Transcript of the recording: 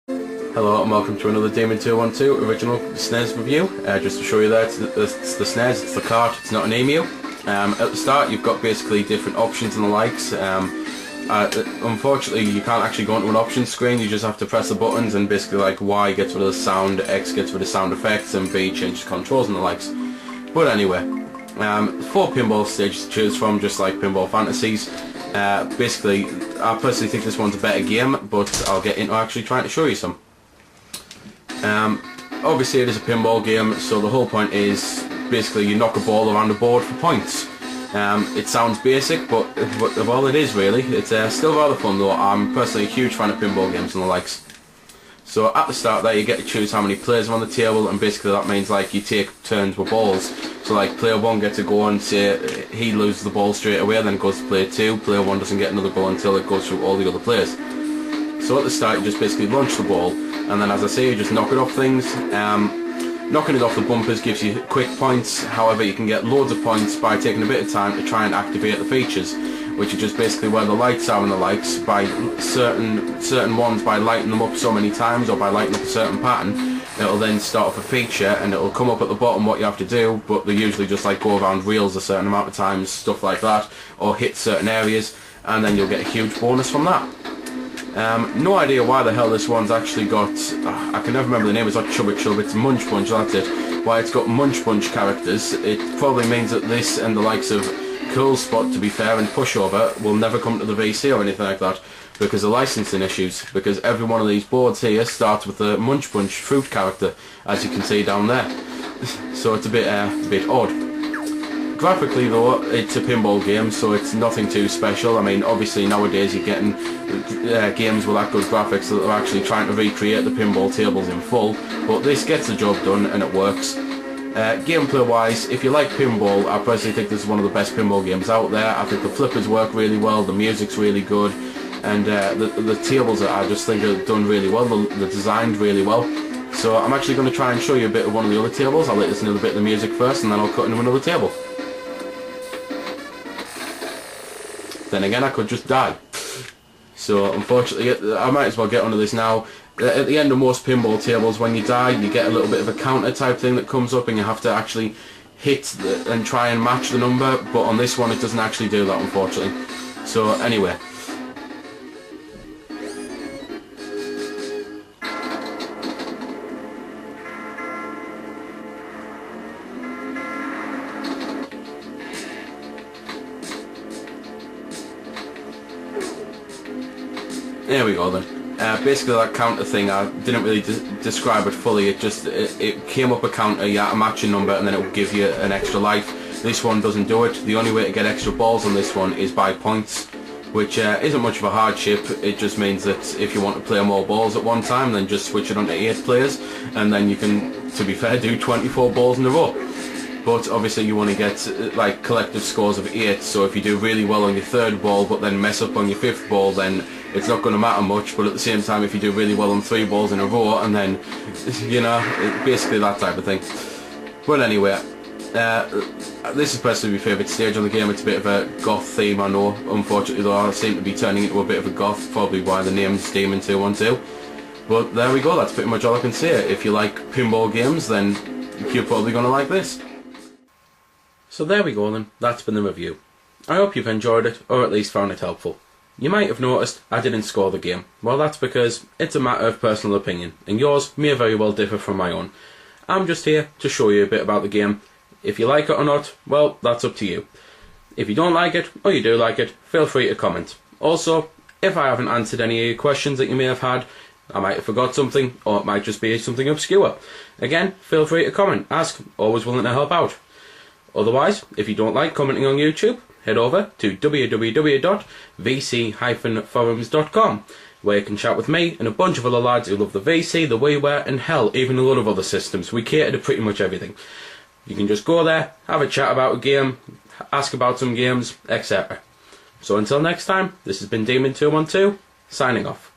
Hello and welcome to another Demon 212 original SNES review. Just to show you there, it's the SNES, it's the cart, it's not an EMU. At the start you've got basically different options and the likes. Unfortunately you can't actually go into an options screen, you just have to press the buttons, and basically like Y gets rid of the sound, X gets rid of sound effects, and B changes controls and the likes. But anyway, 4 pinball stages to choose from, just like Pinball Fantasies. Basically I personally think this one's a better game, but I'll get into actually trying to show you some. Obviously it is a pinball game, so the whole point is basically you knock a ball around the board for points. It sounds basic, but well, it is really. It's still rather fun though. I'm personally a huge fan of pinball games and the likes. So at the start there you get to choose how many players are on the table, and basically that means like you take turns with balls. So like player 1 gets to go and say he loses the ball straight away, then it goes to player 2. Player 1 doesn't get another ball until it goes through all the other players. So at the start you just basically launch the ball, and then as I say you just knock it off things. Knocking it off the bumpers gives you quick points, however you can get loads of points by taking a bit of time to try and activate the features, which are just basically where the lights are and the likes. By certain ones, by lighting them up so many times or by lighting up a certain pattern, it'll then start off a feature and it'll come up at the bottom what you have to do, but they usually just like go around reels a certain amount of times, stuff like that, or hit certain areas, and then you'll get a huge bonus from that. No idea why the hell this one's actually got, I can never remember the name, it's not Chubba Chub, it's Munch Bunch, that's it. Why it's got Munch Bunch characters, it probably means that this and the likes of Cool Spot, to be fair, and Pushover will never come to the VC or anything like that because of licensing issues, because every one of these boards here starts with the Munch Bunch fruit character, as you can see down there. So it's a bit odd. Graphically though, it's a pinball game, so it's nothing too special. I mean, obviously nowadays you're getting games with that good graphics that are actually trying to recreate the pinball tables in full, but this gets the job done and it works. Gameplay wise, if you like pinball, I personally think this is one of the best pinball games out there. I think the flippers work really well, the music's really good, and the tables I just think are done really well, they're designed really well. So I'm actually going to try and show you a bit of one of the other tables. I'll listen to a bit of the music first and then I'll cut into another table. Then again, I could just die. So unfortunately, I might as well get onto this now. At the end of most pinball tables, when you die, you get a little bit of a counter type thing that comes up, and you have to actually hit and try and match the number. But on this one, it doesn't actually do that, unfortunately. So anyway. There we go then. Basically that counter thing, I didn't really describe it fully, it came up a counter, you had to match a number and then it will give you an extra life. This one doesn't do it. The only way to get extra balls on this one is by points, which isn't much of a hardship. It just means that if you want to play more balls at one time, then just switch it on to 8 players, and then you can, to be fair, do 24 balls in a row. But obviously you want to get like collective scores of 8, so if you do really well on your 3rd ball but then mess up on your 5th ball, then it's not going to matter much. But at the same time, if you do really well on 3 balls in a row, and then, you know, basically that type of thing. But anyway, this is personally my favourite stage on the game. It's a bit of a goth theme, I know, unfortunately though I seem to be turning into a bit of a goth, probably why the name's Demon 212. But there we go, that's pretty much all I can say. If you like pinball games, then you're probably going to like this. So there we go then, that's been the review. I hope you've enjoyed it, or at least found it helpful. You might have noticed I didn't score the game. Well, that's because it's a matter of personal opinion, and yours may very well differ from my own. I'm just here to show you a bit about the game. If you like it or not, well, that's up to you. If you don't like it, or you do like it, feel free to comment. Also, if I haven't answered any of your questions that you may have had, I might have forgot something, or it might just be something obscure. Again, feel free to comment, ask, always willing to help out. Otherwise, if you don't like commenting on YouTube, head over to www.vc-forums.com, where you can chat with me and a bunch of other lads who love the VC, the WiiWare, and hell, even a lot of other systems. We cater to pretty much everything. You can just go there, have a chat about a game, ask about some games, etc. So until next time, this has been Demon 212, signing off.